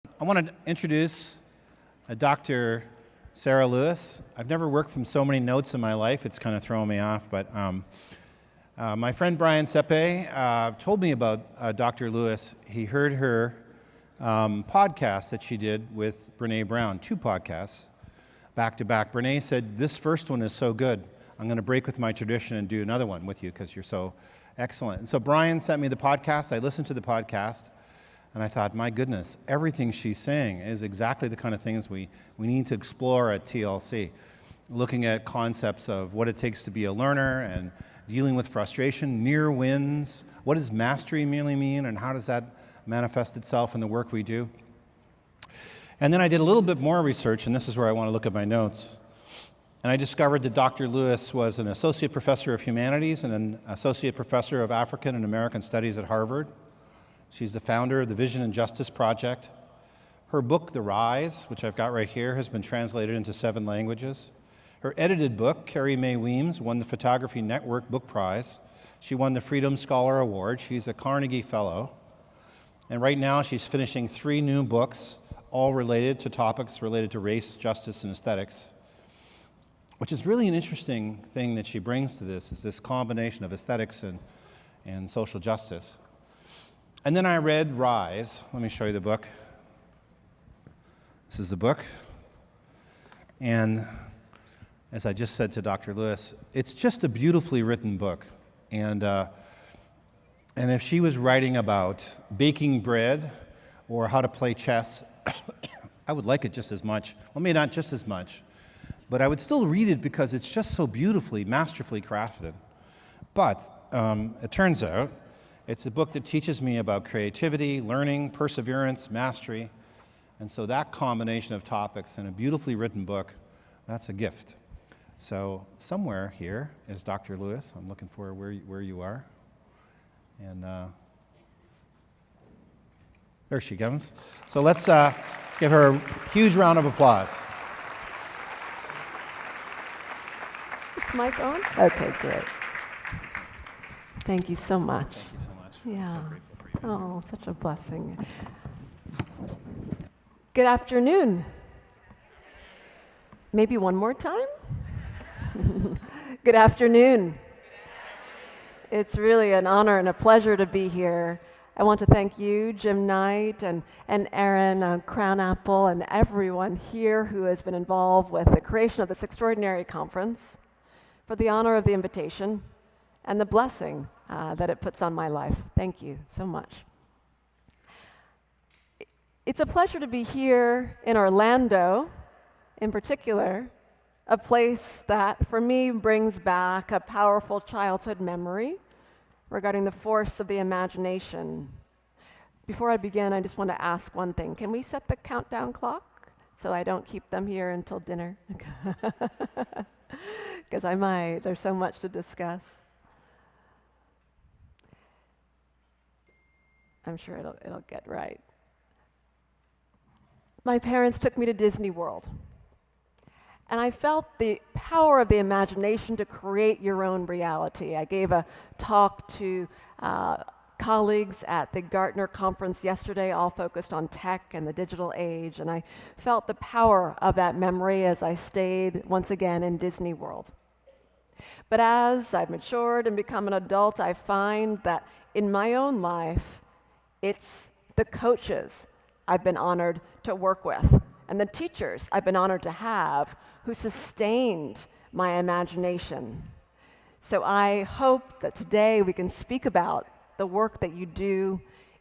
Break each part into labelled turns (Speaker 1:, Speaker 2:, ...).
Speaker 1: I want to introduce Dr. Sarah Lewis. I've never worked from so many notes in my life. It's kind of throwing me off. But my friend Brian Sepe told me about Dr. Lewis. He heard her podcast that she did with Brene Brown, 2 podcasts back to back. Brene said, "This first one is so good. I'm going to break with my tradition and do another one with you because you're so excellent." And so Brian sent me the podcast. I listened to the podcast. And I thought, my goodness, everything she's saying is exactly the kind of things we need to explore at TLC. Looking at concepts of what it takes to be a learner and dealing with frustration, near wins, what does mastery really mean, and how does that manifest itself in the work we do? And then I did a little bit more research, and this is where I want to look at my notes. And I discovered that Dr. Lewis was an associate professor of humanities and an associate professor of African and American studies at Harvard. She's the founder of the Vision and Justice Project. Her book, The Rise, which I've got right here, has been translated into 7 languages. Her edited book, Carrie Mae Weems, won the Photography Network Book Prize. She won the Freedom Scholar Award. She's a Carnegie Fellow. And right now she's finishing 3 new books, all related to topics related to race, justice, and aesthetics, which is really an interesting thing that she brings to this, is this combination of aesthetics and social justice. And then I read Rise. Let me show you the book. This is the book. And as I just said to Dr. Lewis, it's just a beautifully written book. And if she was writing about baking bread or how to play chess, I would like it just as much. Well, maybe not just as much, but I would still read it because it's just so beautifully, masterfully crafted. But it turns out it's a book that teaches me about creativity, learning, perseverance, mastery. And so that combination of topics in a beautifully written book, that's a gift. So somewhere here is Dr. Lewis. I'm looking for where you are. And there she comes. So let's give her a huge round of applause.
Speaker 2: Is mic on? Okay, great. Thank you so much.
Speaker 1: Thank you so much.
Speaker 2: Yeah.
Speaker 1: I'm so grateful for you.
Speaker 2: Oh, such a blessing. Good afternoon. Maybe one more time? Good afternoon. It's really an honor and a pleasure to be here. I want to thank you, Jim Knight, and Aaron Crown Apple, and everyone here who has been involved with the creation of this extraordinary conference, for the honor of the invitation and the blessing that it puts on my life. Thank you so much. It's a pleasure to be here in Orlando, in particular, a place that, for me, brings back a powerful childhood memory regarding the force of the imagination. Before I begin, I just want to ask one thing. Can we set the countdown clock so I don't keep them here until dinner? Because I might. There's so much to discuss. I'm sure it'll get right. My parents took me to Disney World, and I felt the power of the imagination to create your own reality. I gave a talk to colleagues at the Gartner conference yesterday, all focused on tech and the digital age, and I felt the power of that memory as I stayed once again in Disney World. But as I've matured and become an adult, I find that in my own life, it's the coaches I've been honored to work with and the teachers I've been honored to have who sustained my imagination. So I hope that today we can speak about the work that you do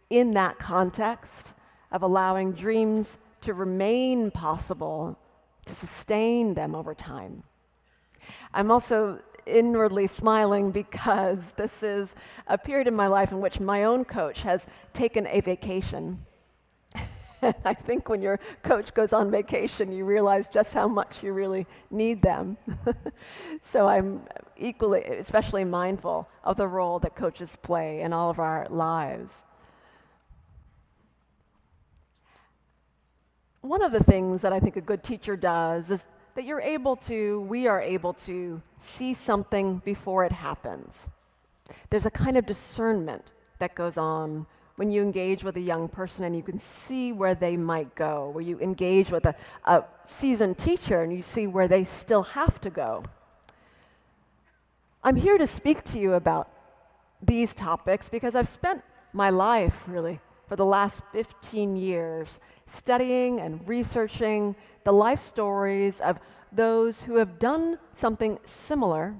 Speaker 2: in that context of allowing dreams to remain possible, to sustain them over time. I'm also inwardly smiling because this is a period in my life in which my own coach has taken a vacation. I think when your coach goes on vacation, you realize just how much you really need them. So I'm equally, especially mindful of the role that coaches play in all of our lives. One of the things that I think a good teacher does is that we are able to see something before it happens. There's a kind of discernment that goes on when you engage with a young person and you can see where they might go, where you engage with a seasoned teacher and you see where they still have to go. I'm here to speak to you about these topics because I've spent my life, really, for the last 15 years studying and researching the life stories of those who have done something similar: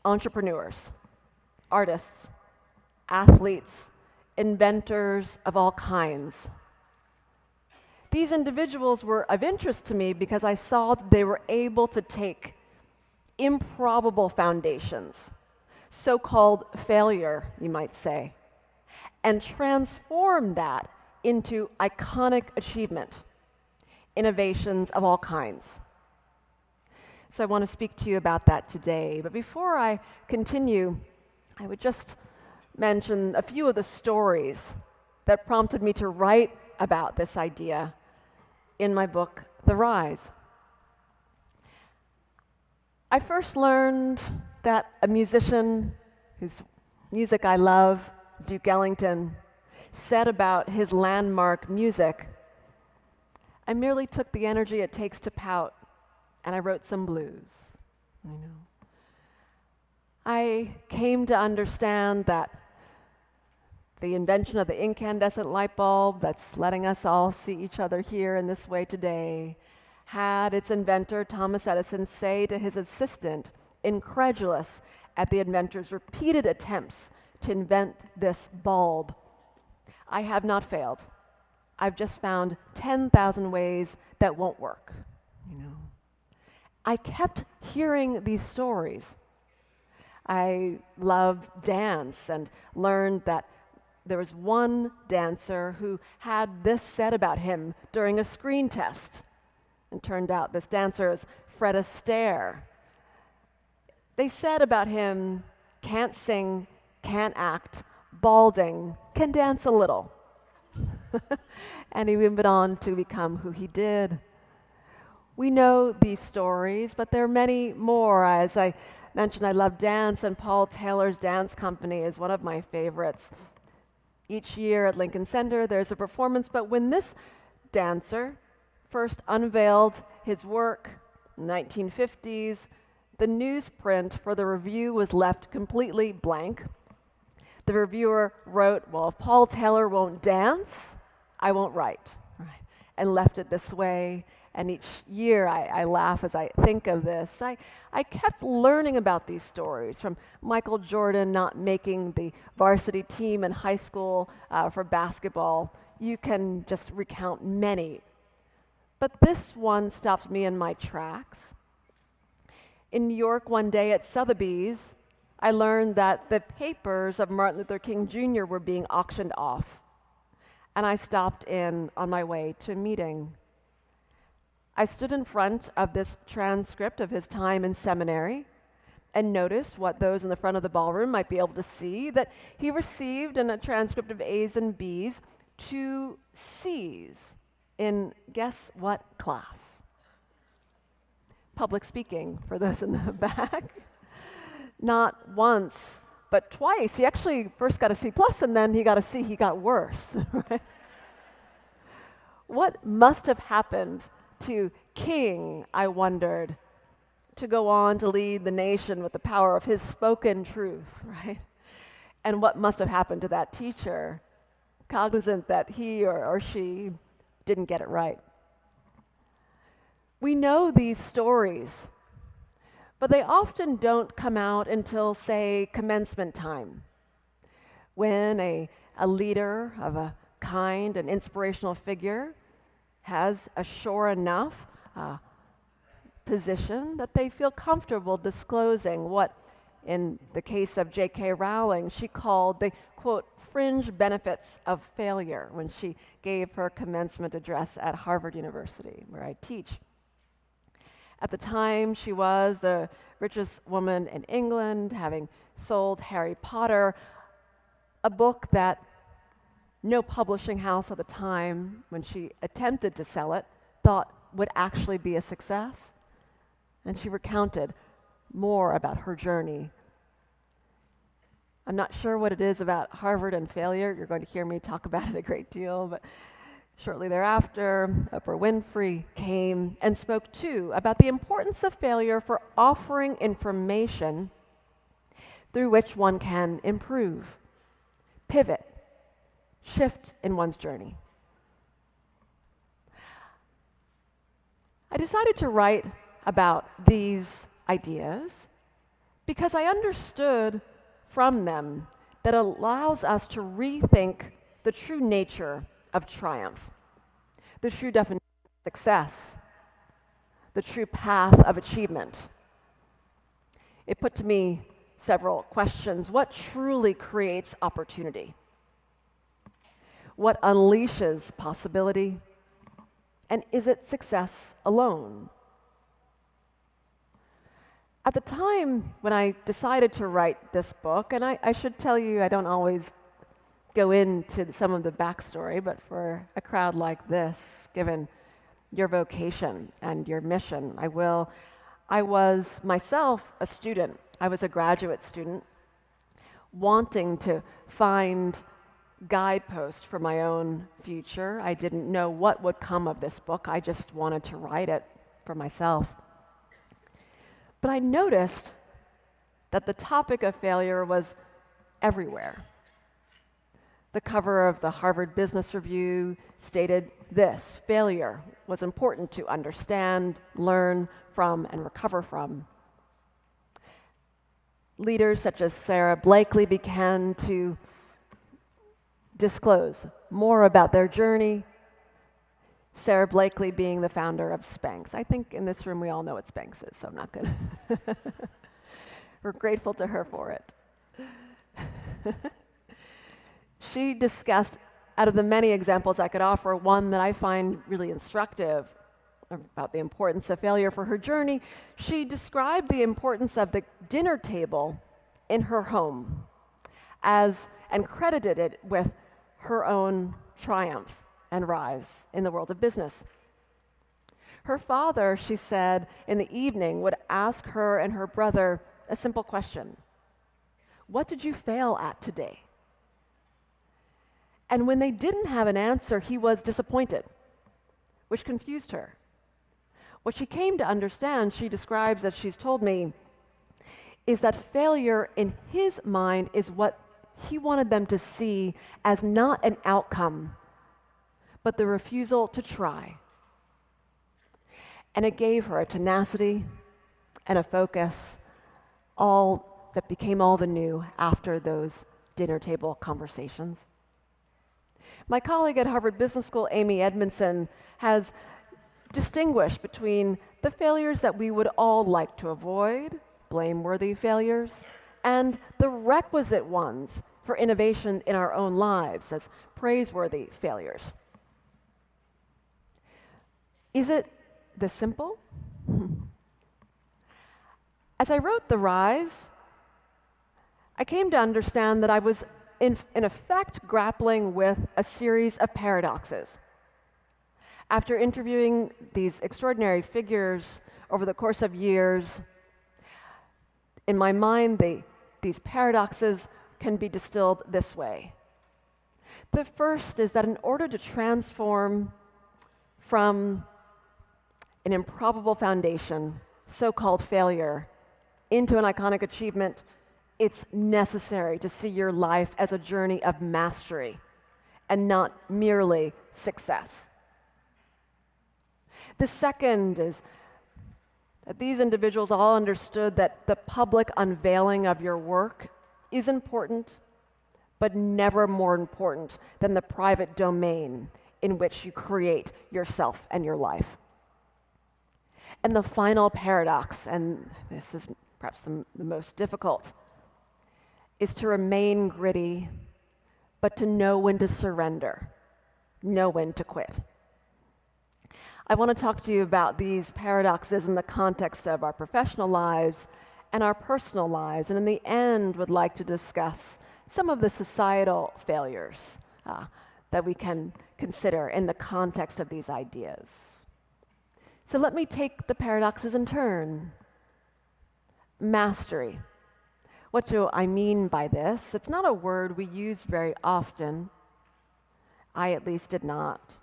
Speaker 2: entrepreneurs, artists, athletes, inventors of all kinds. These individuals were of interest to me because I saw that they were able to take improbable foundations, so-called failure, you might say, and transform that into iconic achievement, innovations of all kinds. So I want to speak to you about that today. But before I continue, I would just mention a few of the stories that prompted me to write about this idea in my book, The Rise. I first learned that a musician whose music I love, Duke Ellington, said about his landmark music, "I merely took the energy it takes to pout, and I wrote some blues." I came to understand that the invention of the incandescent light bulb that's letting us all see each other here in this way today had its inventor, Thomas Edison, say to his assistant, incredulous at the inventor's repeated attempts to invent this bulb, "I have not failed. I've just found 10,000 ways that won't work." I kept hearing these stories. I loved dance and learned that there was one dancer who had this said about him during a screen test. It turned out this dancer is Fred Astaire. They said about him, can't sing, can't act, balding, can dance a little. And he went on to become who he did. We know these stories, but there are many more. As I mentioned, I love dance, and Paul Taylor's dance company is one of my favorites. Each year at Lincoln Center, there's a performance, but when this dancer first unveiled his work in the 1950s, the newsprint for the review was left completely blank. The reviewer wrote, "Well, if Paul Taylor won't dance, I won't write," and left it this way. And each year I laugh as I think of this. I kept learning about these stories, from Michael Jordan not making the varsity team in high school for basketball. You can just recount many. But this one stopped me in my tracks. In New York one day at Sotheby's, I learned that the papers of Martin Luther King Jr. were being auctioned off. And I stopped in on my way to a meeting. I stood in front of this transcript of his time in seminary and noticed what those in the front of the ballroom might be able to see, that he received in a transcript of A's and B's 2 C's in guess what class? Public speaking, for those in the back. Not once, but twice. He actually first got a C plus and then he got a C, he got worse. Right? What must have happened to King, I wondered, to go on to lead the nation with the power of his spoken truth, right? And what must have happened to that teacher, cognizant that he or she didn't get it right? We know these stories, but they often don't come out until, say, commencement time, when a leader of a kind and inspirational figure has a sure enough position that they feel comfortable disclosing what, in the case of J.K. Rowling, she called the, quote, fringe benefits of failure when she gave her commencement address at Harvard University, where I teach. At the time, she was the richest woman in England, having sold Harry Potter, a book that no publishing house at the time, when she attempted to sell it, thought would actually be a success. And she recounted more about her journey. I'm not sure what it is about Harvard and failure. You're going to hear me talk about it a great deal, but shortly thereafter, Oprah Winfrey came and spoke too about the importance of failure for offering information through which one can improve, pivot, shift in one's journey. I decided to write about these ideas because I understood from them that allows us to rethink the true nature of triumph, the true definition of success, the true path of achievement. It put to me several questions. What truly creates opportunity? What unleashes possibility? And is it success alone? At the time when I decided to write this book, and I should tell you I don't always go into some of the backstory, but for a crowd like this, given your vocation and your mission, I will. I was myself a student. I was a graduate student, wanting to find guideposts for my own future. I didn't know what would come of this book. I just wanted to write it for myself. But I noticed that the topic of failure was everywhere. The cover of the Harvard Business Review stated this: failure was important to understand, learn from, and recover from. Leaders such as Sara Blakely began to disclose more about their journey. Sara Blakely being the founder of Spanx. I think in this room we all know what Spanx is, so I'm not going to. We're grateful to her for it. She discussed, out of the many examples I could offer, one that I find really instructive about the importance of failure for her journey. She described the importance of the dinner table in her home and credited it with her own triumph and rise in the world of business. Her father, she said, in the evening would ask her and her brother a simple question: what did you fail at today? And when they didn't have an answer, he was disappointed, which confused her. What she came to understand, she describes as she's told me, is that failure in his mind is what he wanted them to see as not an outcome, but the refusal to try. And it gave her a tenacity and a focus, all that became all the new after those dinner table conversations. My colleague at Harvard Business School, Amy Edmondson, has distinguished between the failures that we would all like to avoid, blameworthy failures, and the requisite ones for innovation in our own lives as praiseworthy failures. Is it this simple? As I wrote The Rise, I came to understand that I was in effect grappling with a series of paradoxes. After interviewing these extraordinary figures over the course of years, in my mind, these paradoxes can be distilled this way. The first is that in order to transform from an improbable foundation, so-called failure, into an iconic achievement, it's necessary to see your life as a journey of mastery and not merely success. The second is that these individuals all understood that the public unveiling of your work is important, but never more important than the private domain in which you create yourself and your life. And the final paradox, and this is perhaps the most difficult, is to remain gritty, but to know when to surrender, know when to quit. I want to talk to you about these paradoxes in the context of our professional lives and our personal lives, and in the end would like to discuss some of the societal failures that we can consider in the context of these ideas. So let me take the paradoxes in turn. Mastery. What do I mean by this? It's not a word we use very often. I at least did not.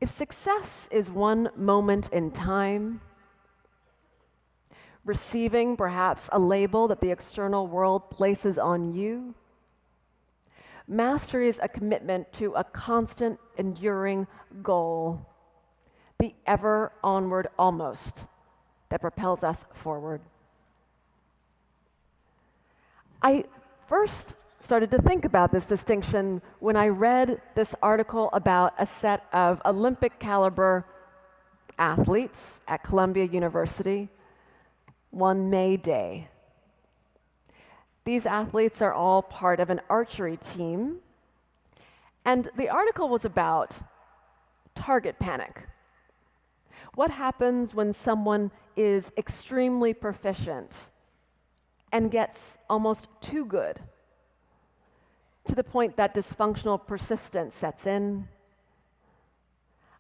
Speaker 2: If success is one moment in time, receiving perhaps a label that the external world places on you, mastery is a commitment to a constant, enduring goal, the ever onward almost that propels us forward. I first started to think about this distinction when I read this article about a set of Olympic caliber athletes at Columbia University one May day. These athletes are all part of an archery team, and the article was about target panic. What happens when someone is extremely proficient and gets almost too good, to the point that dysfunctional persistence sets in?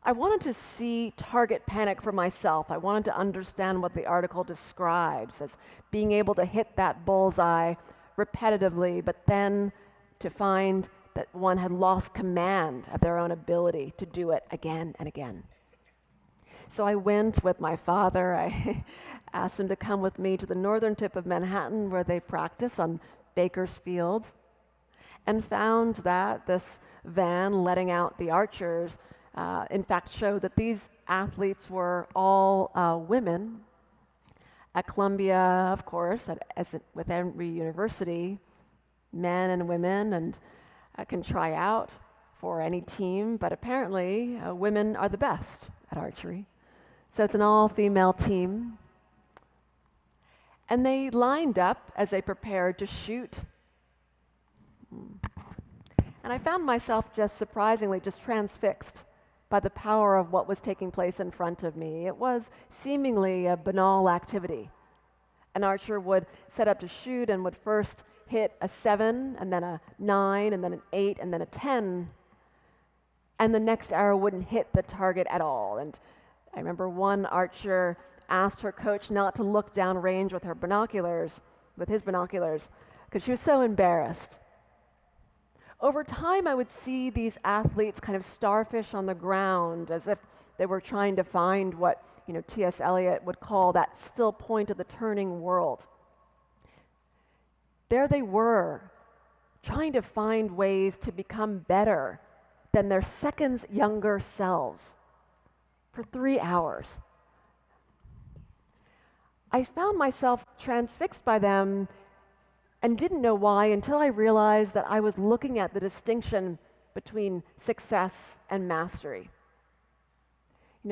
Speaker 2: I wanted to see target panic for myself. I wanted to understand what the article describes as being able to hit that bullseye repetitively, but then to find that one had lost command of their own ability to do it again and again. So I went with my father. I asked him to come with me to the northern tip of Manhattan where they practice on Bakersfield, and found that this van letting out the archers in fact showed that these athletes were all women. At Columbia, of course, with every university, men and women and can try out for any team, but apparently women are the best at archery. So it's an all-female team. And they lined up as they prepared to shoot. And I found myself just surprisingly just transfixed by the power of what was taking place in front of me. It was seemingly a banal activity. An archer would set up to shoot and would first hit a 7, and then a 9, and then an 8, and then a 10, and the next arrow wouldn't hit the target at all. And I remember one archer asked her coach not to look downrange with his binoculars, because she was so embarrassed. Over time, I would see these athletes kind of starfish on the ground as if they were trying to find what T.S. Eliot would call that still point of the turning world. There they were, trying to find ways to become better than their seconds younger selves for 3 hours. I found myself transfixed by them and didn't know why until I realized that I was looking at the distinction between success and mastery.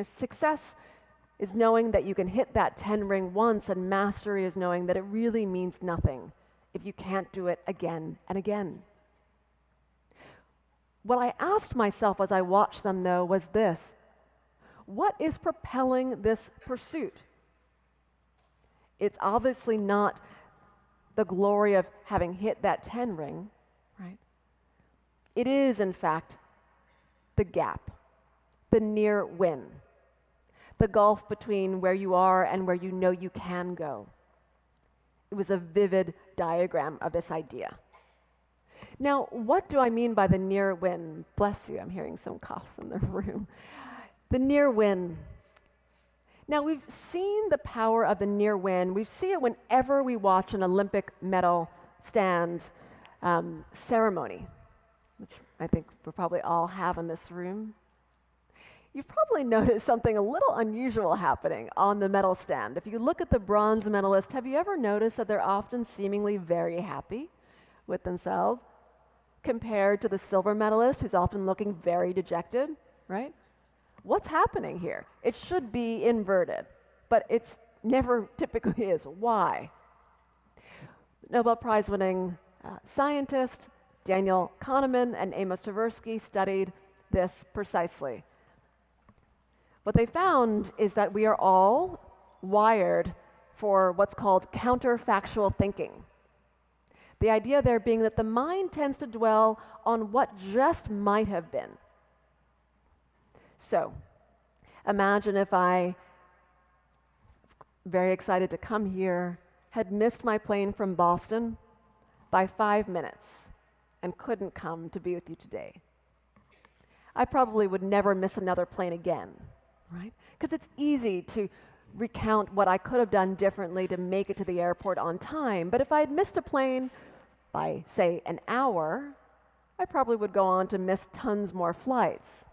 Speaker 2: Success is knowing that you can hit that 10 ring once, and mastery is knowing that it really means nothing if you can't do it again and again. What I asked myself as I watched them, though, was this: what is propelling this pursuit? It's obviously not the glory of having hit that 10 ring, right? It is, in fact, the gap, the near win, the gulf between where you are and where you know you can go. It was a vivid diagram of this idea. Now, what do I mean by the near win? Bless you, I'm hearing some coughs in the room. The near win. Now, we've seen the power of the near win. We see it whenever we watch an Olympic medal stand ceremony, which I think we probably all have in this room. You've probably noticed something a little unusual happening on the medal stand. If you look at the bronze medalist, have you ever noticed that they're often seemingly very happy with themselves compared to the silver medalist, who's often looking very dejected, right? What's happening here? It should be inverted, but it's never typically is. Why? Nobel Prize-winning scientist Daniel Kahneman and Amos Tversky studied this precisely. What they found is that we are all wired for what's called counterfactual thinking. The idea there being that the mind tends to dwell on what just might have been. So, imagine if very excited to come here, had missed my plane from Boston by 5 minutes and couldn't come to be with you today, I probably would never miss another plane again, right? Because it's easy to recount what I could have done differently to make it to the airport on time. But if I had missed a plane by, say, an hour, I probably would go on to miss tons more flights.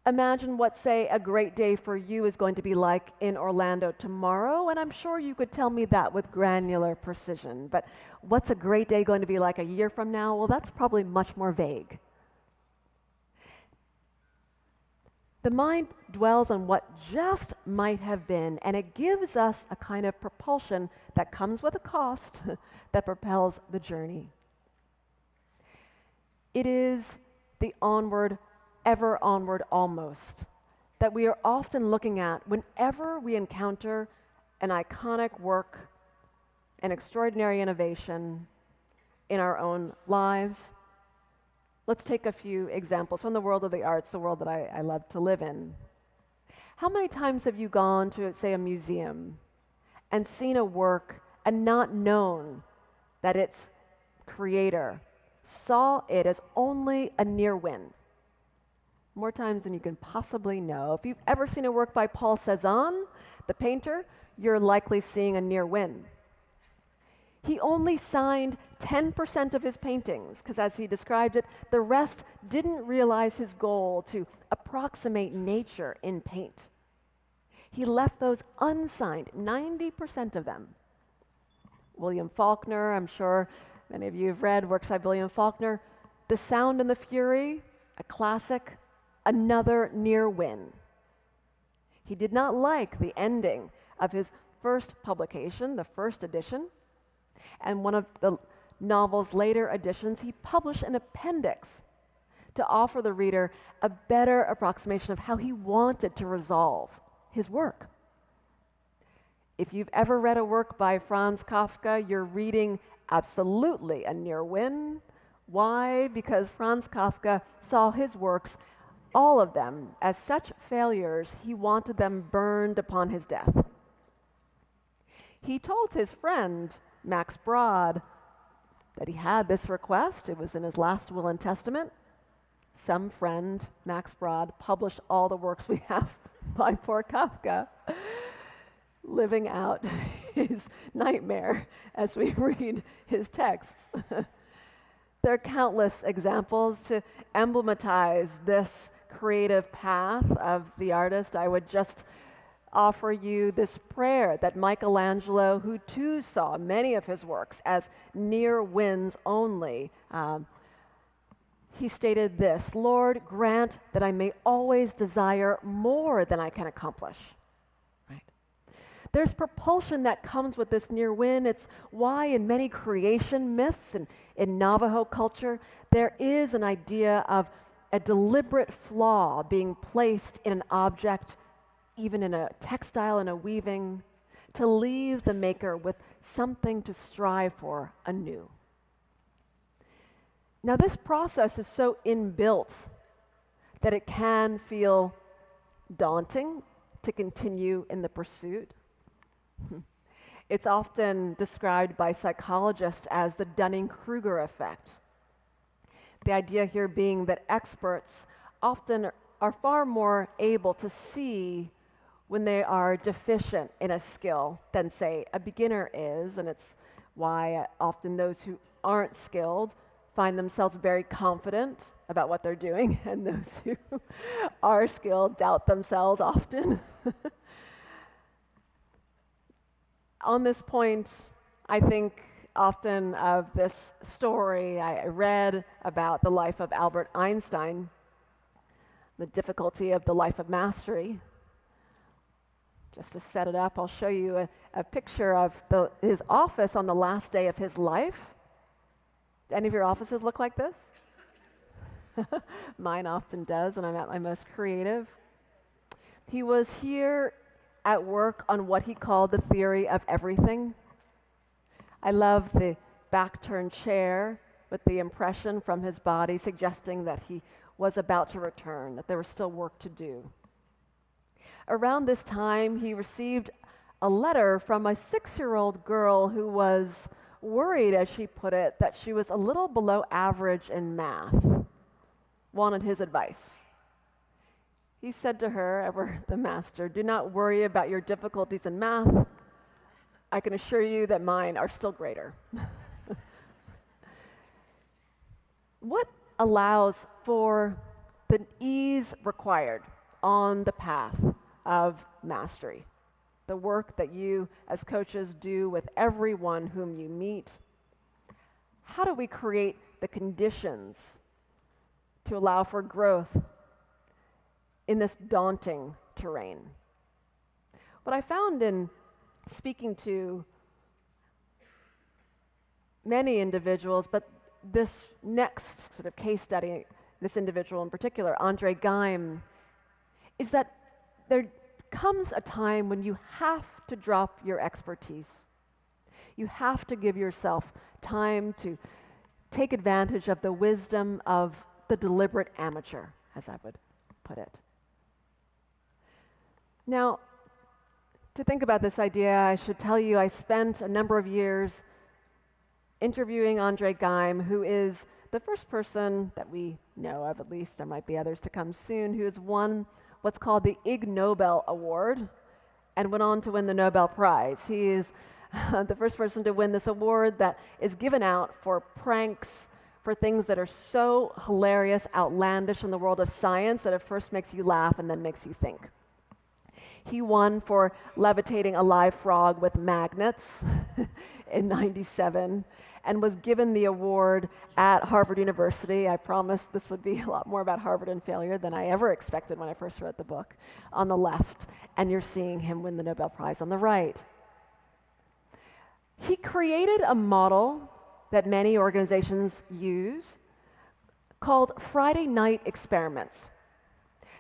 Speaker 2: Imagine what, say, a great day for you is going to be like in Orlando tomorrow, and I'm sure you could tell me that with granular precision. But what's a great day going to be like a year from now? Well, that's probably much more vague. The mind dwells on what just might have been, and it gives us a kind of propulsion that comes with a cost that propels the journey. It is the onward, ever onward almost that we are often looking at whenever we encounter an iconic work, an extraordinary innovation in our own lives. Let's take a few examples from the world of the arts, the world that I love to live in. How many times have you gone to, say, a museum and seen a work and not known that its creator saw it as only a near win? More times than you can possibly know. If you've ever seen a work by Paul Cézanne, the painter, you're likely seeing a near win. He only signed 10% of his paintings, because as he described it, the rest didn't realize his goal to approximate nature in paint. He left those unsigned, 90% of them. William Faulkner, I'm sure many of you have read works by William Faulkner. The Sound and the Fury, a classic, another near win. He did not like the ending of his first publication, the first edition, and one of the novel's later editions, he published an appendix to offer the reader a better approximation of how he wanted to resolve his work. If you've ever read a work by Franz Kafka, you're reading absolutely a near win. Why? Because Franz Kafka saw his works, all of them, as such failures, he wanted them burned upon his death. He told his friend, Max Brod, that he had this request. It was in his last will and testament. Some friend, Max Brod, published all the works we have by poor Kafka, living out his nightmare as we read his texts. There are countless examples to emblematize this creative path of the artist. I would just offer you this prayer that Michelangelo, who too saw many of his works as near wins only, he stated this: Lord, grant that I may always desire more than I can accomplish. Right? There's propulsion that comes with this near win. It's why in many creation myths and in Navajo culture, there is an idea of a deliberate flaw being placed in an object, even in a textile and a weaving, to leave the maker with something to strive for anew. Now, this process is so inbuilt that it can feel daunting to continue in the pursuit. It's often described by psychologists as the Dunning-Kruger effect. The idea here being that experts often are far more able to see when they are deficient in a skill than, say, a beginner is, and it's why often those who aren't skilled find themselves very confident about what they're doing, and those who are skilled doubt themselves often. On this point, I think often of this story I read about the life of Albert Einstein, the difficulty of the life of mastery. Just to set it up, I'll show you a picture of his office on the last day of his life. Do any of your offices look like this? Mine often does when I'm at my most creative. He was here at work on what he called the theory of everything. I love the back-turned chair with the impression from his body suggesting that he was about to return, that there was still work to do. Around this time, he received a letter from a 6-year-old girl who was worried, as she put it, that she was a little below average in math, wanted his advice. He said to her, ever the master, "Do not worry about your difficulties in math. I can assure you that mine are still greater." What allows for the ease required on the path of mastery? The work that you as coaches do with everyone whom you meet. How do we create the conditions to allow for growth in this daunting terrain? What I found in speaking to many individuals, but this next sort of case study, this individual in particular, Andre Geim, is that there comes a time when you have to drop your expertise. You have to give yourself time to take advantage of the wisdom of the deliberate amateur, as I would put it. Now, to think about this idea, I should tell you I spent a number of years interviewing Andre Geim, who is the first person that we know of, at least, there might be others to come soon, who has won what's called the Ig Nobel Award and went on to win the Nobel Prize. He is the first person to win this award that is given out for pranks, for things that are so hilarious, outlandish in the world of science that it first makes you laugh and then makes you think. He won for levitating a live frog with magnets in '97 and was given the award at Harvard University. I promised this would be a lot more about Harvard and failure than I ever expected when I first read the book, on the left. And you're seeing him win the Nobel Prize on the right. He created a model that many organizations use called Friday night experiments.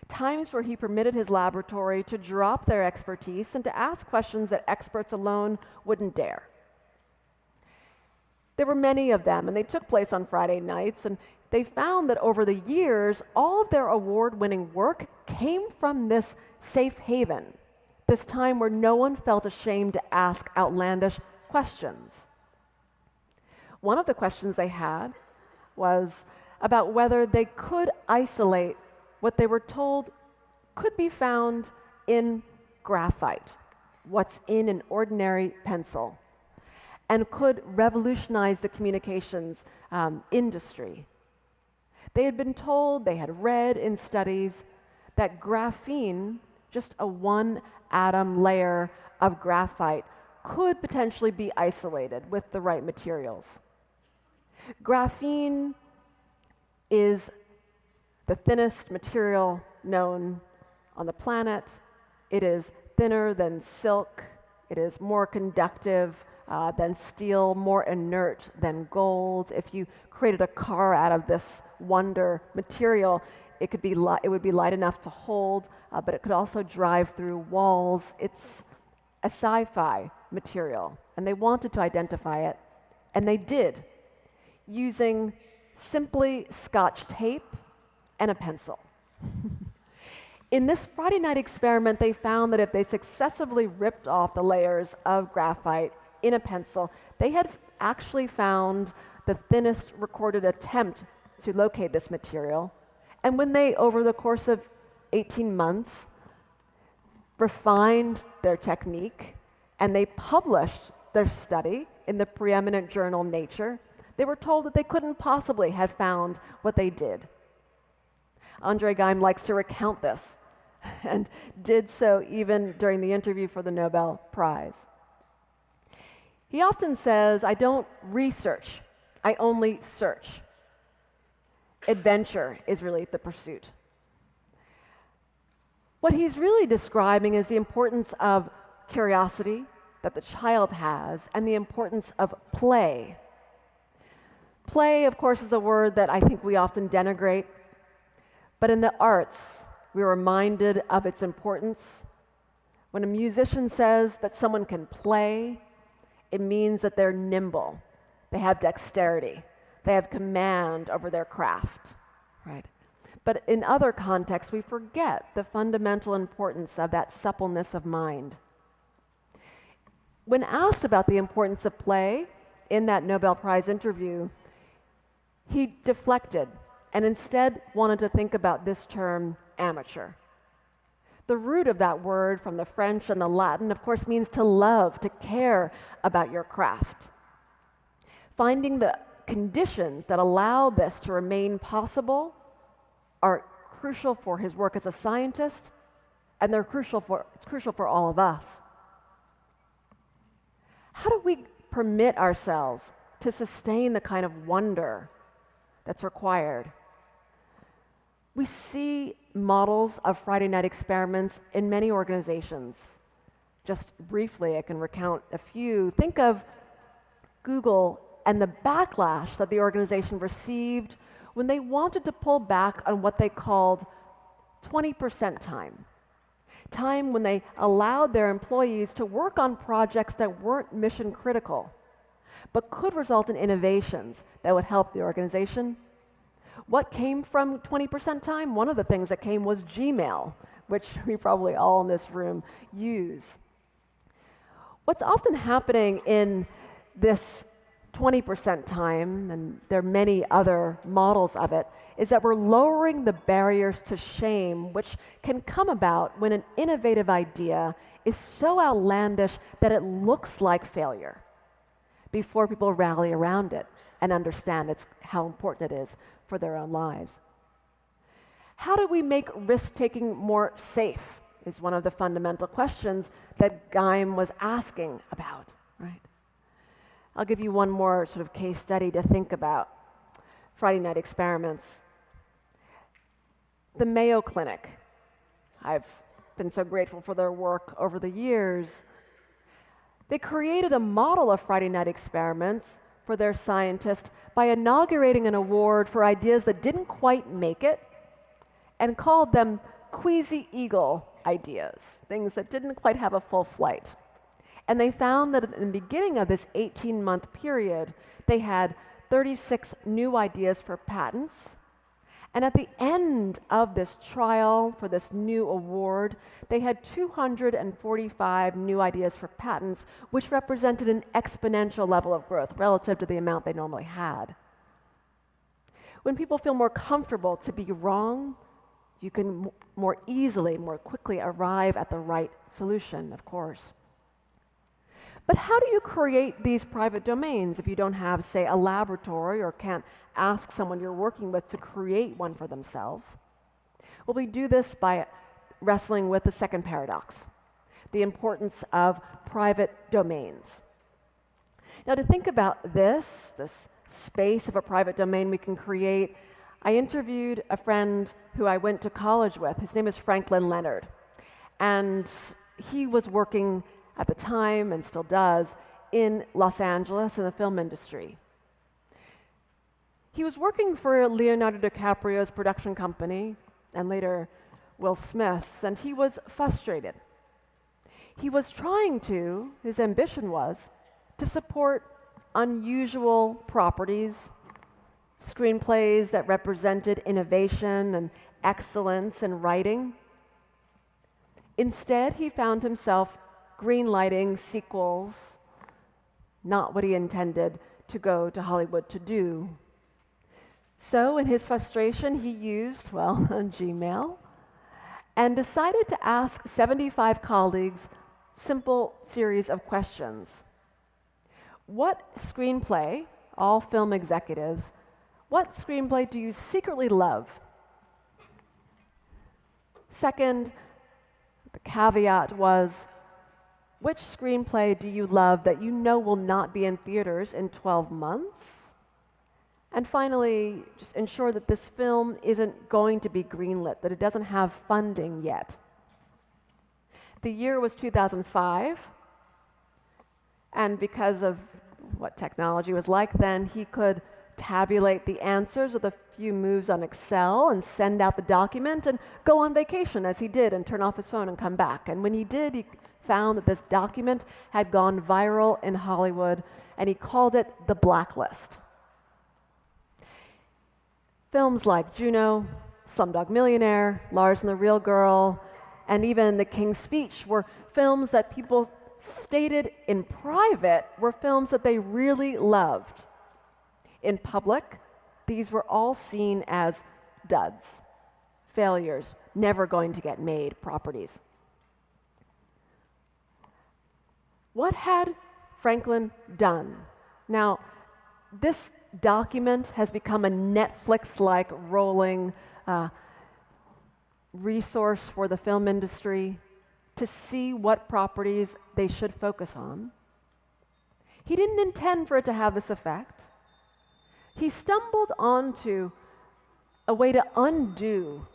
Speaker 2: Times where he permitted his laboratory to drop their expertise and to ask questions that experts alone wouldn't dare. There were many of them, and they took place on Friday nights, and they found that over the years, all of their award-winning work came from this safe haven, this time where no one felt ashamed to ask outlandish questions. One of the questions they had was about whether they could isolate what they were told could be found in graphite, what's in an ordinary pencil, and could revolutionize the communications industry. They had been told, they had read in studies, that graphene, just a one-atom layer of graphite, could potentially be isolated with the right materials. Graphene is the thinnest material known on the planet. It is thinner than silk. It is more conductive than steel, more inert than gold. If you created a car out of this wonder material, it would be light enough to hold, but it could also drive through walls. It's a sci-fi material, and they wanted to identify it, and they did, using simply Scotch tape and a pencil. In this Friday night experiment, they found that if they successively ripped off the layers of graphite in a pencil, they had actually found the thinnest recorded attempt to locate this material. And when they, over the course of 18 months, refined their technique and they published their study in the preeminent journal Nature, they were told that they couldn't possibly have found what they did. Andre Geim likes to recount this and did so even during the interview for the Nobel Prize. He often says, "I don't research, I only search." Adventure is really the pursuit. What he's really describing is the importance of curiosity that the child has and the importance of play. Play, of course, is a word that I think we often denigrate, but in the arts, we're reminded of its importance. When a musician says that someone can play, it means that they're nimble, they have dexterity, they have command over their craft, right? But in other contexts, we forget the fundamental importance of that suppleness of mind. When asked about the importance of play in that Nobel Prize interview, he deflected and instead wanted to think about this term, amateur. The root of that word from the French and the Latin, of course, means to love, to care about your craft. Finding the conditions that allow this to remain possible are crucial for his work as a scientist, and it's crucial for all of us. How do we permit ourselves to sustain the kind of wonder that's required? We see models of Friday night experiments in many organizations. Just briefly, I can recount a few. Think of Google and the backlash that the organization received when they wanted to pull back on what they called 20% time when they allowed their employees to work on projects that weren't mission critical, but could result in innovations that would help the organization. What came from 20% time? One of the things that came was Gmail, which we probably all in this room use. What's often happening in this 20% time, and there are many other models of it, is that we're lowering the barriers to shame which can come about when an innovative idea is so outlandish that it looks like failure before people rally around it and understand how important it is for their own lives. How do we make risk-taking more safe is one of the fundamental questions that Geim was asking about, right? I'll give you one more sort of case study to think about. Friday night experiments. The Mayo Clinic. I've been so grateful for their work over the years. They created a model of Friday night experiments for their scientists by inaugurating an award for ideas that didn't quite make it and called them Queasy Eagle ideas, things that didn't quite have a full flight. And they found that in the beginning of this 18-month period, they had 36 new ideas for patents. And at the end of this trial for this new award, they had 245 new ideas for patents, which represented an exponential level of growth relative to the amount they normally had. When people feel more comfortable to be wrong, you can more easily, more quickly arrive at the right solution, of course. But how do you create these private domains if you don't have, say, a laboratory or can't ask someone you're working with to create one for themselves? Well, we do this by wrestling with the second paradox, the importance of private domains. Now, to think about this space of a private domain we can create, I interviewed a friend who I went to college with. His name is Franklin Leonard. And he was working at the time, and still does, in Los Angeles in the film industry. He was working for Leonardo DiCaprio's production company, and later Will Smith's, and he was frustrated. He was trying to, his ambition was, to support unusual properties, screenplays that represented innovation and excellence in writing. Instead, he found himself greenlighting sequels, not what he intended to go to Hollywood to do. So in his frustration, he used, Gmail, and decided to ask 75 colleagues simple series of questions. What screenplay, all film executives, what screenplay do you secretly love? Second, the caveat was, which screenplay do you love that you know will not be in theaters in 12 months? And finally, just ensure that this film isn't going to be greenlit, that it doesn't have funding yet. The year was 2005, and because of what technology was like then, he could tabulate the answers with a few moves on Excel and send out the document and go on vacation as he did and turn off his phone and come back. And when he did, he found that this document had gone viral in Hollywood, and he called it The Blacklist. Films like Juno, Slumdog Millionaire, Lars and the Real Girl, and even The King's Speech were films that people stated in private were films that they really loved. In public, these were all seen as duds, failures, never going to get made properties. What had Franklin done? Now, this document has become a Netflix-like rolling resource for the film industry to see what properties they should focus on. He didn't intend for it to have this effect. He stumbled onto a way to undo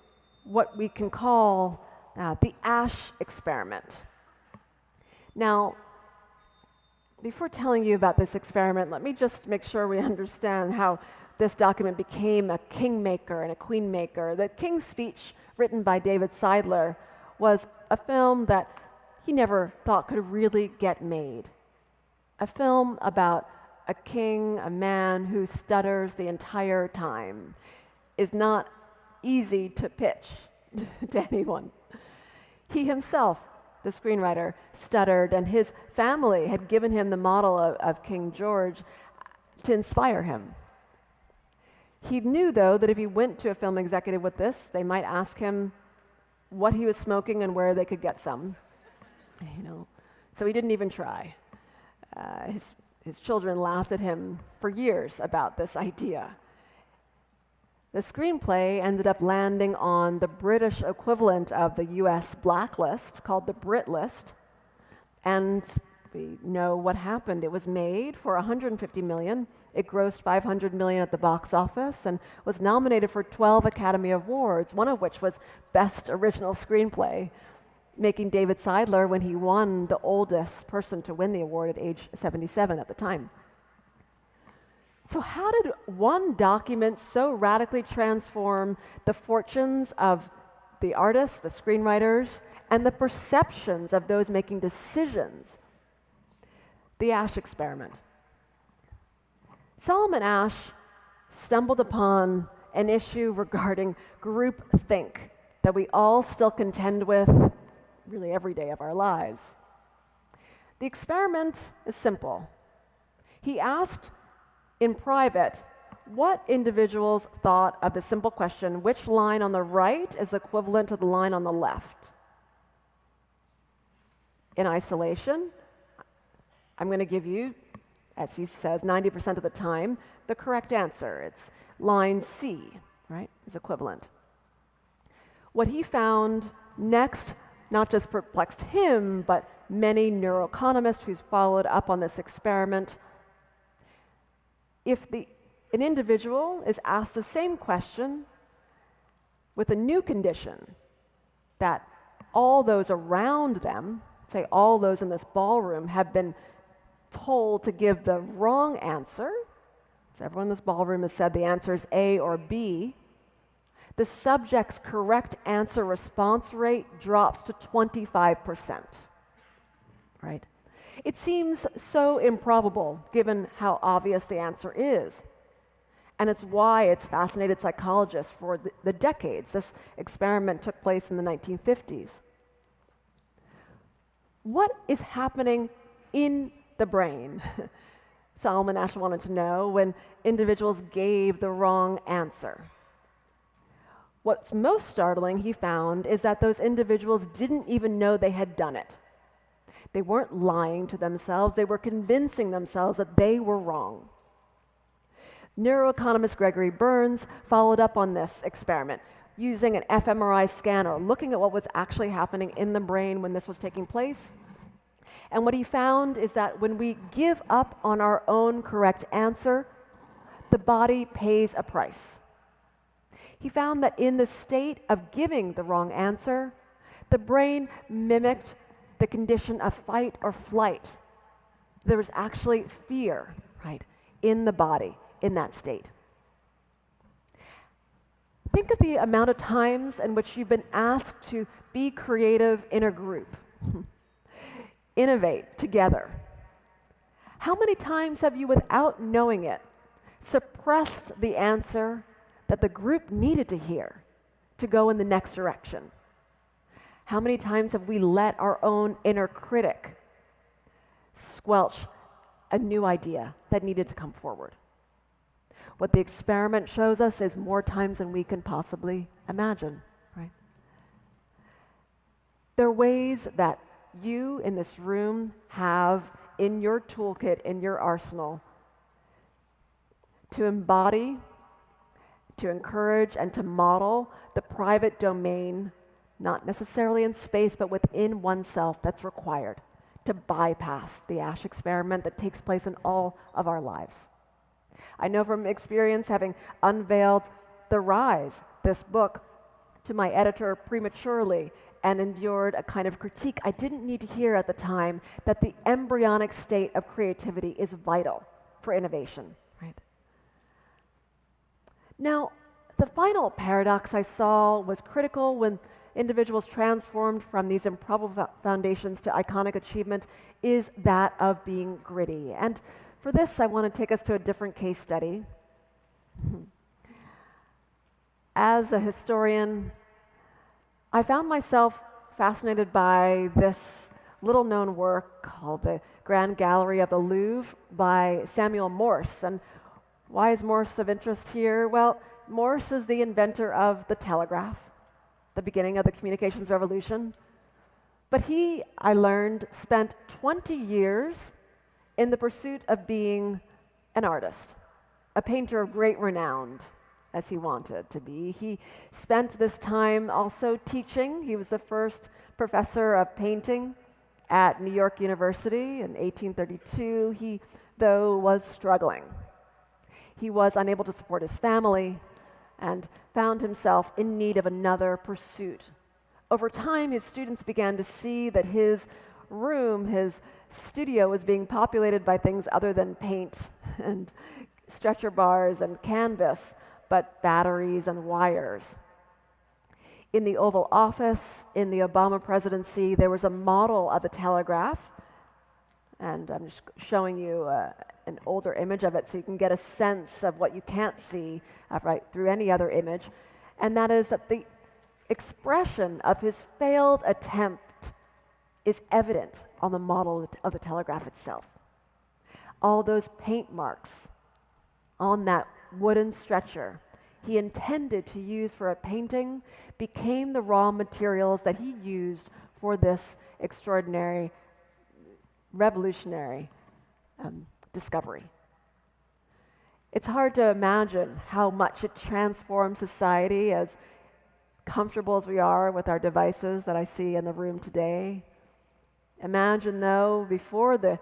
Speaker 2: what we can call the Asch experiment. Now, before telling you about this experiment, let me just make sure we understand how this document became a kingmaker and a queenmaker. The King's Speech, written by David Seidler, was a film that he never thought could really get made. A film about a king, a man who stutters the entire time, is not easy to pitch to anyone. He himself, the screenwriter, stuttered, and his family had given him the model of King George to inspire him. He knew, though, that if he went to a film executive with this, they might ask him what he was smoking and where they could get some. So he didn't even try. His children laughed at him for years about this idea. The screenplay ended up landing on the British equivalent of the US blacklist, called the Brit List, and we know what happened. It was made for $150 million. It grossed $500 million at the box office and was nominated for 12 Academy Awards, one of which was Best Original Screenplay, making David Seidler, when he won, the oldest person to win the award at age 77 at the time. So how did one document so radically transform the fortunes of the artists, the screenwriters, and the perceptions of those making decisions? The Asch experiment. Solomon Asch stumbled upon an issue regarding groupthink that we all still contend with really every day of our lives. The experiment is simple. He asked in private what individuals thought of the simple question, which line on the right is equivalent to the line on the left? In isolation, I'm going to give you, as he says, 90% of the time, the correct answer. It's line C, right, is equivalent. What he found next not just perplexed him, but many neuroeconomists who's followed up on this experiment. If an individual is asked the same question with a new condition that all those around them, say all those in this ballroom, have been told to give the wrong answer, so everyone in this ballroom has said the answer is A or B, the subject's correct answer response rate drops to 25%, right? It seems so improbable given how obvious the answer is. And it's why it's fascinated psychologists for the decades. This experiment took place in the 1950s. What is happening in the brain? Solomon Asch wanted to know when individuals gave the wrong answer. What's most startling, he found, is that those individuals didn't even know they had done it. They weren't lying to themselves, they were convincing themselves that they were wrong. Neuroeconomist Gregory Burns followed up on this experiment using an fMRI scanner, looking at what was actually happening in the brain when this was taking place. And what he found is that when we give up on our own correct answer, the body pays a price. He found that in the state of giving the wrong answer, the brain mimicked the condition of fight or flight. There was actually fear, right, in the body in that state. Think of the amount of times in which you've been asked to be creative in a group, innovate together. How many times have you, without knowing it, suppressed the answer that the group needed to hear to go in the next direction? How many times have we let our own inner critic squelch a new idea that needed to come forward. What the experiment shows us is more times than we can possibly imagine, right? There are ways that you in this room have in your toolkit, in your arsenal, to embody, to encourage, and to model the private domain, not necessarily in space, but within oneself, that's required to bypass the Asch experiment that takes place in all of our lives. I know from experience, having unveiled The Rise, this book, to my editor prematurely and endured a kind of critique I didn't need to hear at the time, that the embryonic state of creativity is vital for innovation, right? Now, the final paradox I saw was critical when individuals transformed from these improbable foundations to iconic achievement is that of being gritty. And for this, I want to take us to a different case study. As a historian, I found myself fascinated by this little-known work called the Grand Gallery of the Louvre by Samuel Morse. And why is Morse of interest here? Well, Morse is the inventor of the telegraph, the beginning of the communications revolution. But he, I learned, spent 20 years in the pursuit of being an artist, a painter of great renown, as he wanted to be. He spent this time also teaching. He was the first professor of painting at New York University in 1832. He, though, was struggling. He was unable to support his family and found himself in need of another pursuit. Over time, his students began to see that his room, his studio, was being populated by things other than paint and stretcher bars and canvas, but batteries and wires. In the Oval Office, in the Obama presidency, there was a model of the telegraph, and I'm just showing you an older image of it so you can get a sense of what you can't see right through any other image, and that is that the expression of his failed attempt is evident on the model of the telegraph itself. All those paint marks on that wooden stretcher he intended to use for a painting became the raw materials that he used for this extraordinary, revolutionary discovery. It's hard to imagine how much it transformed society, as comfortable as we are with our devices that I see in the room today. Imagine, though, before the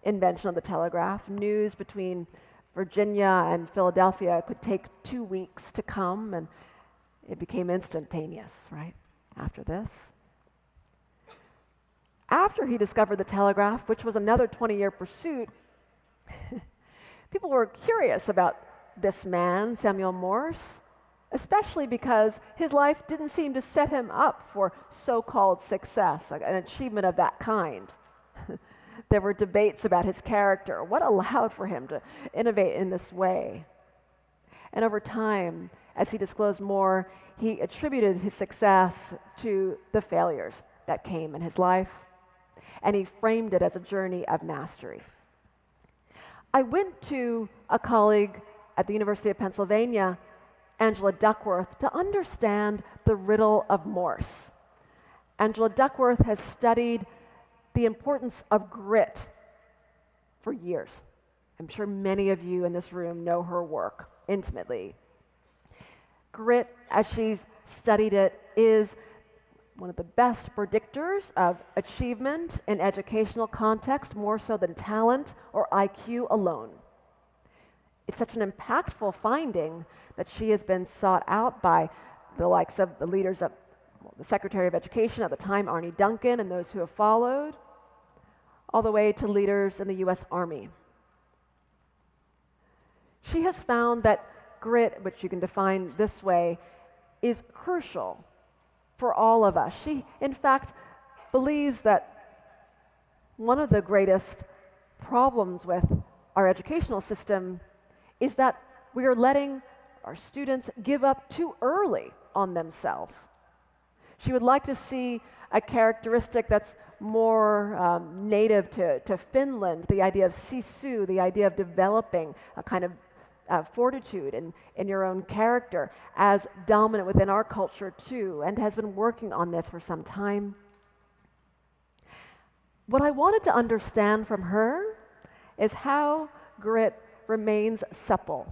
Speaker 2: invention of the telegraph, news between Virginia and Philadelphia could take 2 weeks to come, and it became instantaneous, right, after this. After he discovered the telegraph, which was another 20-year pursuit, people were curious about this man, Samuel Morse, especially because his life didn't seem to set him up for so-called success, an achievement of that kind. There were debates about his character, what allowed for him to innovate in this way. And over time, as he disclosed more, he attributed his success to the failures that came in his life, and he framed it as a journey of mastery. I went to a colleague at the University of Pennsylvania, Angela Duckworth, to understand the riddle of Morse. Angela Duckworth has studied the importance of grit for years. I'm sure many of you in this room know her work intimately. Grit, as she's studied it, is one of the best predictors of achievement in educational context, more so than talent or IQ alone. It's such an impactful finding that she has been sought out by the likes of the leaders of the Secretary of Education at the time, Arne Duncan, and those who have followed, all the way to leaders in the US Army. She has found that grit, which you can define this way, is crucial for all of us. She, in fact, believes that one of the greatest problems with our educational system is that we are letting our students give up too early on themselves. She would like to see a characteristic that's more native to Finland, the idea of sisu, the idea of developing a kind of fortitude in your own character as dominant within our culture too, and has been working on this for some time. What I wanted to understand from her is how grit remains supple,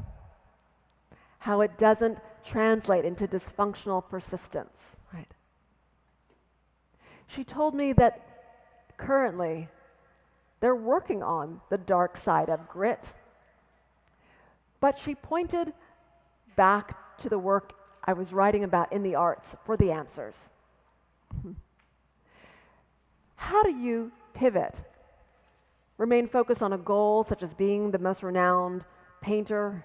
Speaker 2: how it doesn't translate into dysfunctional persistence. Right? She told me that currently they're working on the dark side of grit, but she pointed back to the work I was writing about in the arts for the answers. How do you pivot? Remain focused on a goal such as being the most renowned painter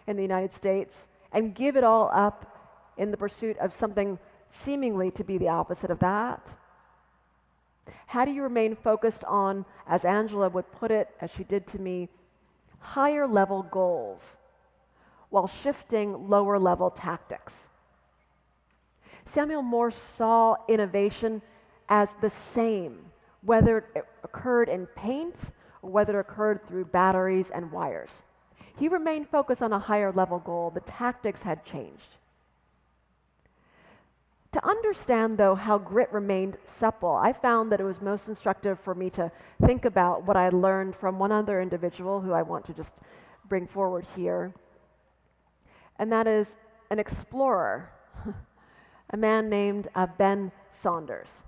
Speaker 2: in the United States and give it all up in the pursuit of something seemingly to be the opposite of that? How do you remain focused on, as Angela would put it, as she did to me, higher level goals while shifting lower level tactics? Samuel Morse saw innovation as the same, whether it occurred in paint or whether it occurred through batteries and wires. He remained focused on a higher level goal. The tactics had changed. To understand, though, how grit remained supple, I found that it was most instructive for me to think about what I had learned from one other individual who I want to just bring forward here, and that is an explorer, a man named Ben Saunders.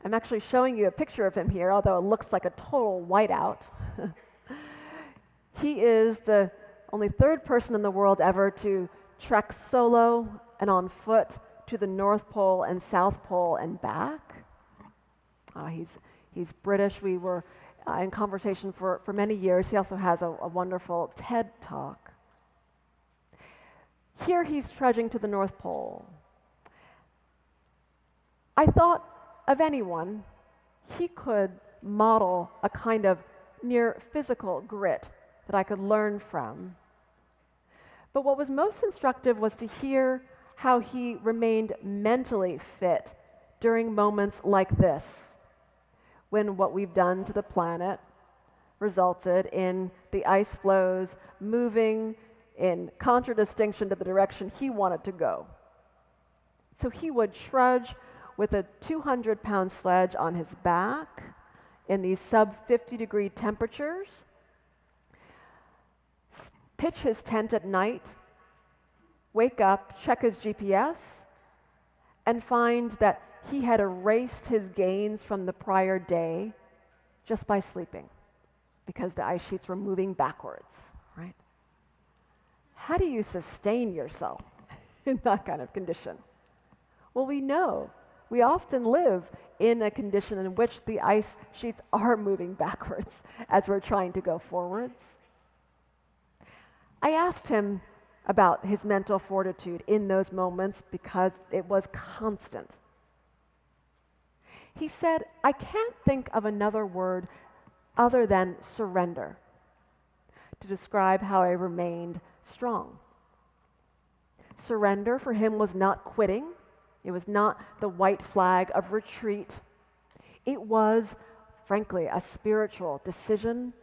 Speaker 2: I'm actually showing you a picture of him here, although it looks like a total whiteout. He is the only third person in the world ever to trek solo and on foot to the North Pole and South Pole and back. He's British. We were in conversation for many years. He also has a wonderful TED Talk. Here he's trudging to the North Pole. I thought of anyone he could model a kind of near physical grit that I could learn from. But what was most instructive was to hear how he remained mentally fit during moments like this, when what we've done to the planet resulted in the ice floes moving in contradistinction to the direction he wanted to go. So he would trudge with a 200-pound sledge on his back in these sub-50-degree temperatures, pitch his tent at night, wake up, check his GPS, and find that he had erased his gains from the prior day just by sleeping, because the ice sheets were moving backwards, right? How do you sustain yourself in that kind of condition? Well, we know. We often live in a condition in which the ice sheets are moving backwards as we're trying to go forwards. I asked him about his mental fortitude in those moments because it was constant. He said, "I can't think of another word other than surrender to describe how I remained strong." Surrender for him was not quitting. It was not the white flag of retreat. It was, frankly, a spiritual decision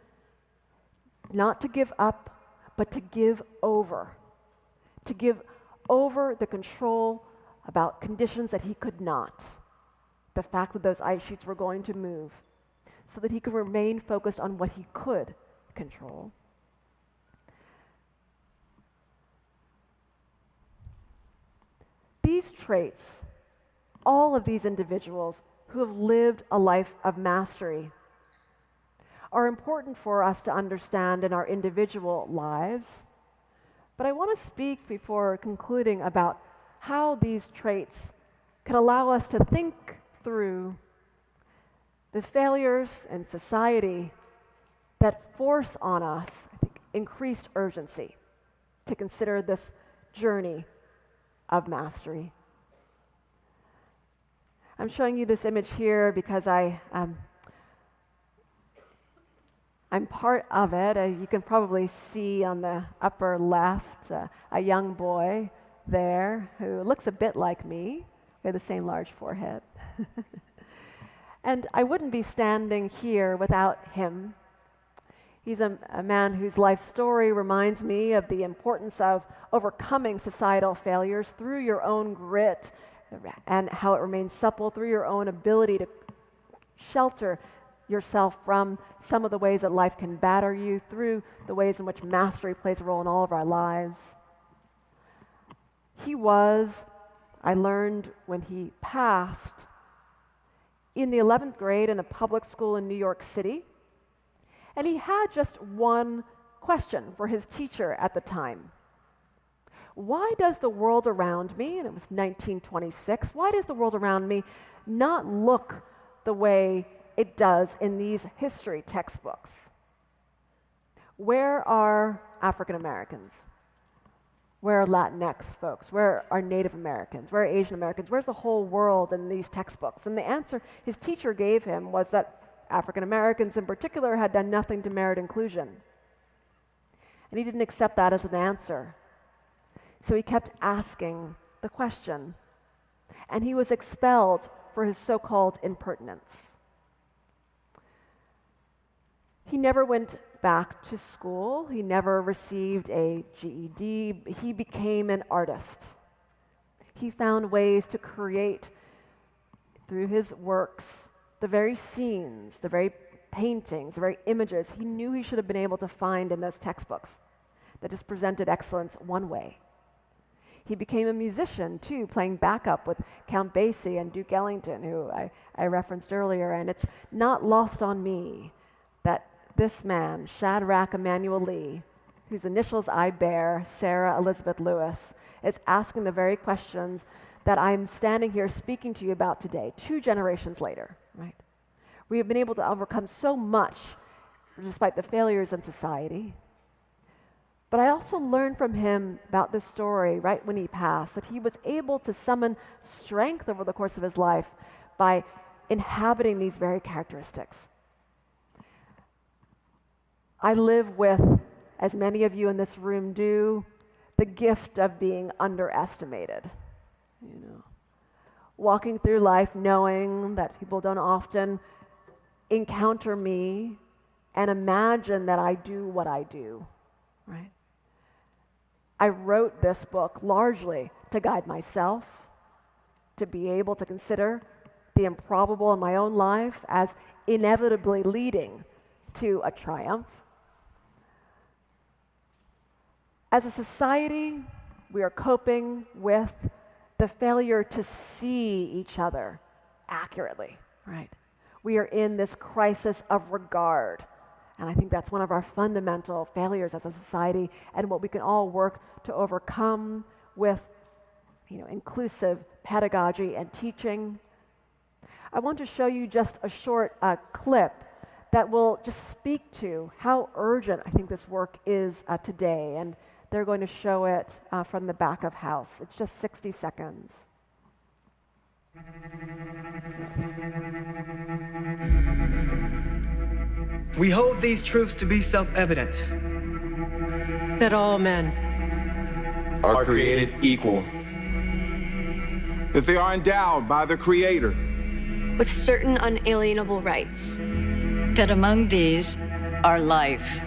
Speaker 2: not to give up, but to give over the control about conditions that he could not, the fact that those ice sheets were going to move, so that he could remain focused on what he could control. These traits, all of these individuals who have lived a life of mastery, are important for us to understand in our individual lives. But I want to speak before concluding about how these traits can allow us to think through the failures in society that force on us, I think, increased urgency to consider this journey of mastery. I'm showing you this image here because I'm part of it. You can probably see on the upper left a young boy there who looks a bit like me We have the same large forehead. And I wouldn't be standing here without him. He's a man whose life story reminds me of the importance of overcoming societal failures through your own grit and how it remains supple through your own ability to shelter yourself from some of the ways that life can batter you, through the ways in which mastery plays a role in all of our lives. He was, I learned when he passed, in the 11th grade in a public school in New York City, and he had just one question for his teacher at the time. Why does the world around me, and it was 1926, why does the world around me not look the way it does in these history textbooks? Where are African Americans? Where are Latinx folks? Where are Native Americans? Where are Asian Americans? Where's the whole world in these textbooks? And the answer his teacher gave him was that African Americans in particular had done nothing to merit inclusion. And he didn't accept that as an answer. So he kept asking the question. And he was expelled for his so-called impertinence. He never went back to school. He never received a GED. He became an artist. He found ways to create, through his works, the very scenes, the very paintings, the very images he knew he should have been able to find in those textbooks that just presented excellence one way. He became a musician, too, playing backup with Count Basie and Duke Ellington, who I referenced earlier, and it's not lost on me that this man, Shadrach Emanuel Lee, whose initials I bear, Sarah Elizabeth Lewis, is asking the very questions that I'm standing here speaking to you about today, 2 generations later, right? We have been able to overcome so much despite the failures in society. But I also learned from him about this story right when he passed, that he was able to summon strength over the course of his life by inhabiting these very characteristics. I live with, as many of you in this room do, the gift of being underestimated. Walking through life knowing that people don't often encounter me and imagine that I do what I do, right? I wrote this book largely to guide myself, to be able to consider the improbable in my own life as inevitably leading to a triumph. As a society, we are coping with the failure to see each other accurately, right? We are in this crisis of regard. And I think that's one of our fundamental failures as a society, and what we can all work to overcome with inclusive pedagogy and teaching. I want to show you just a short clip that will just speak to how urgent I think this work is today. And they're going to show it from the back of house. It's just 60 seconds.
Speaker 3: We hold these truths to be self-evident.
Speaker 4: That all men
Speaker 5: are created equal.
Speaker 6: That they are endowed by the Creator
Speaker 7: with certain unalienable rights.
Speaker 4: that among these are life,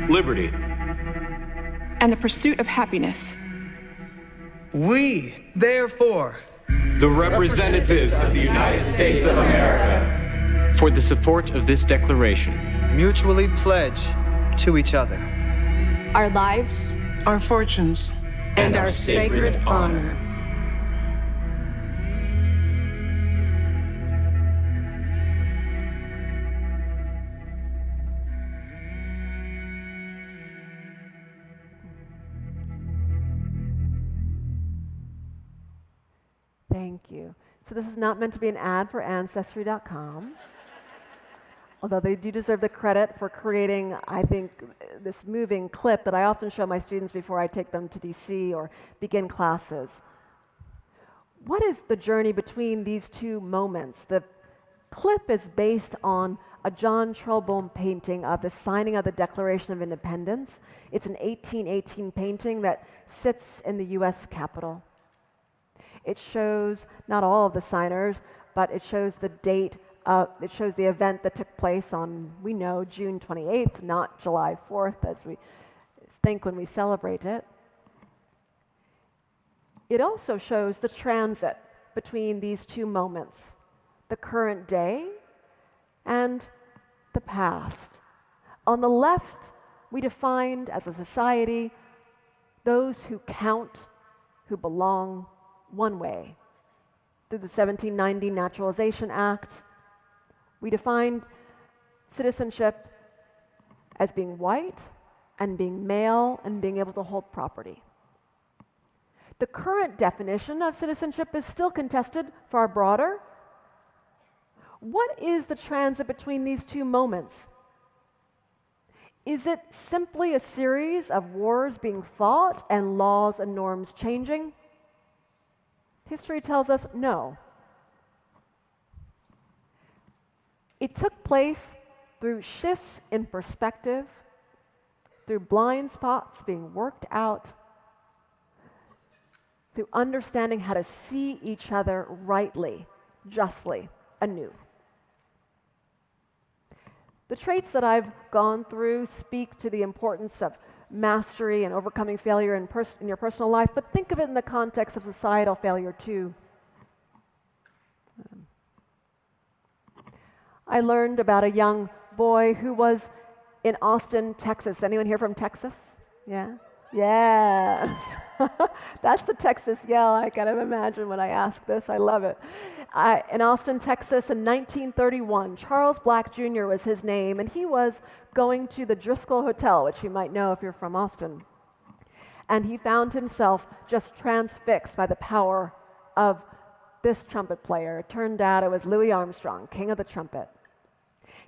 Speaker 5: liberty,
Speaker 8: and the pursuit of happiness.
Speaker 3: We, therefore,
Speaker 5: the representatives of the United States of America,
Speaker 9: for the support of this declaration,
Speaker 3: mutually pledge to each other
Speaker 7: our lives,
Speaker 8: Our fortunes.
Speaker 4: and our sacred honor.
Speaker 2: Thank you. So this is not meant to be an ad for Ancestry.com, although they do deserve the credit for creating, I think, this moving clip that I often show my students before I take them to DC or begin classes. What is the journey between these two moments? The clip is based on a John Trelbohm painting of the signing of the Declaration of Independence. It's an 1818 painting that sits in the US Capitol. It shows not all of the signers, but it shows the date, it shows the event that took place on, we know, June 28th, not July 4th, as we think when we celebrate it. It also shows the transit between these two moments, the current day and the past. On the left, we defined as a society those who count, who belong one way. Through the 1790 Naturalization Act, we defined citizenship as being white and being male and being able to hold property. The current definition of citizenship is still contested far broader. What is the transit between these two moments? Is it simply a series of wars being fought and laws and norms changing? History tells us no. It took place through shifts in perspective, through blind spots being worked out, through understanding how to see each other rightly, justly, anew. The traits that I've gone through speak to the importance of mastery and overcoming failure in your personal life, but think of it in the context of societal failure too. I learned about a young boy who was in Austin, Texas. Anyone here from Texas? Yeah? Yeah. That's the Texas yell. I kind of imagine when I ask this. I love it. In Austin, Texas in 1931, Charles Black Jr. was his name, and he was going to the Driscoll Hotel, which you might know if you're from Austin. And he found himself just transfixed by the power of this trumpet player. It turned out it was Louis Armstrong, king of the trumpet.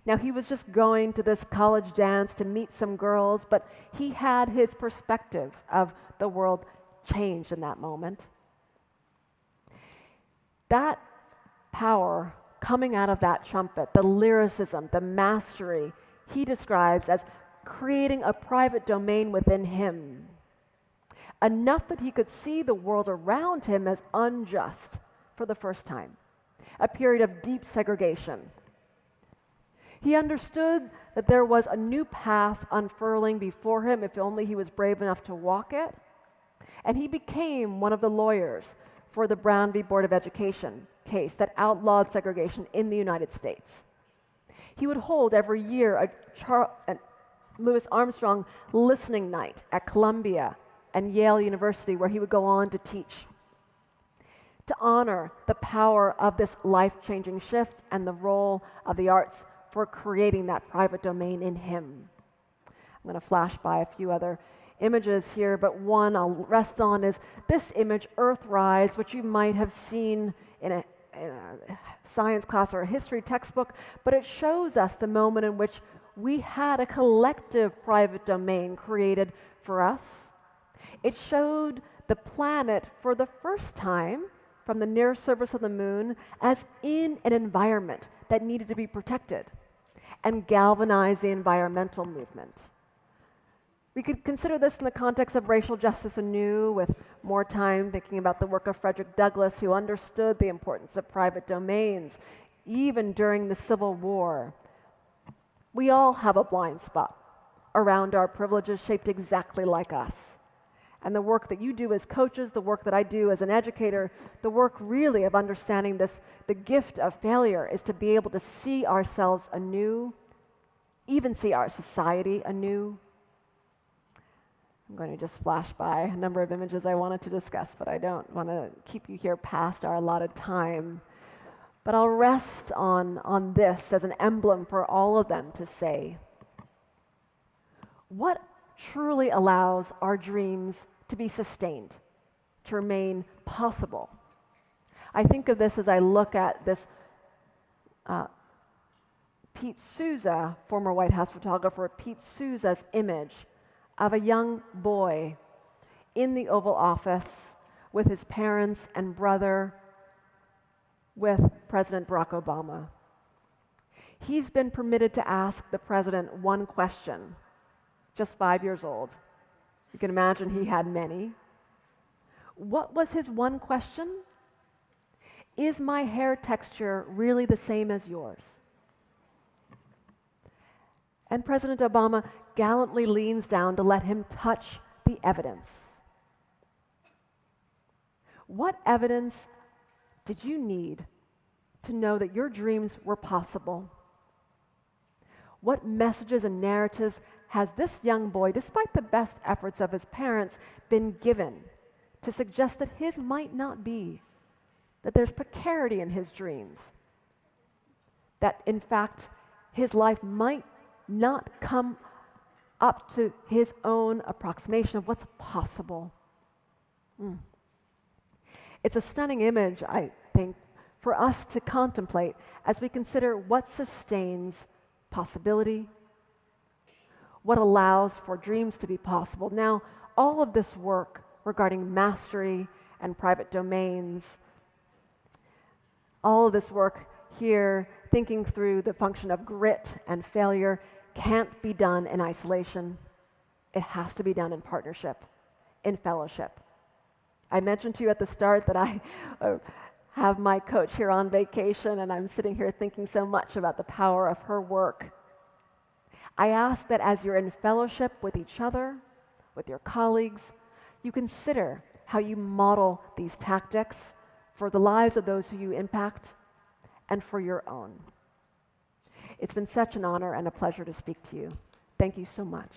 Speaker 2: Now, he was just going to this college dance to meet some girls, but he had his perspective of the world changed in that moment. That power coming out of that trumpet, the lyricism, the mastery, he describes as creating a private domain within him, enough that he could see the world around him as unjust for the first time, a period of deep segregation. He understood that there was a new path unfurling before him if only he was brave enough to walk it, and he became one of the lawyers for the Brown v. Board of Education case that outlawed segregation in the United States. He would hold every year a Louis Armstrong listening night at Columbia and Yale University, where he would go on to teach, to honor the power of this life-changing shift and the role of the arts for creating that private domain in him. I'm going to flash by a few other images here, but one I'll rest on is this image, Earthrise, which you might have seen in a science class or a history textbook, but it shows us the moment in which we had a collective private domain created for us. It showed the planet for the first time from the near surface of the moon as in an environment that needed to be protected and galvanize the environmental movement. We could consider this in the context of racial justice anew, with more time thinking about the work of Frederick Douglass, who understood the importance of private domains, even during the Civil War. We all have a blind spot around our privileges shaped exactly like us. And the work that you do as coaches, the work that I do as an educator, the work really of understanding this, the gift of failure is to be able to see ourselves anew, even see our society anew. I'm going to just flash by a number of images I wanted to discuss, but I don't want to keep you here past our allotted time. But I'll rest on this as an emblem for all of them to say, what truly allows our dreams to be sustained, to remain possible? I think of this as I look at this Pete Souza, former White House photographer, Pete Souza's image of a young boy in the Oval Office with his parents and brother with President Barack Obama. He's been permitted to ask the president one question, just 5 years old. You can imagine he had many. What was his one question? Is my hair texture really the same as yours? And President Obama gallantly leans down to let him touch the evidence. What evidence did you need to know that your dreams were possible? What messages and narratives has this young boy, despite the best efforts of his parents, been given to suggest that his might not be, that there's precarity in his dreams, that in fact his life might not come up to his own approximation of what's possible? It's a stunning image, I think, for us to contemplate as we consider what sustains possibility, what allows for dreams to be possible. Now, all of this work regarding mastery and private domains, all of this work here, thinking through the function of grit and failure, can't be done in isolation. It has to be done in partnership, in fellowship. I mentioned to you at the start that I have my coach here on vacation, and I'm sitting here thinking so much about the power of her work. I ask that as you're in fellowship with each other, with your colleagues, you consider how you model these tactics for the lives of those who you impact and for your own. It's been such an honor and a pleasure to speak to you. Thank you so much.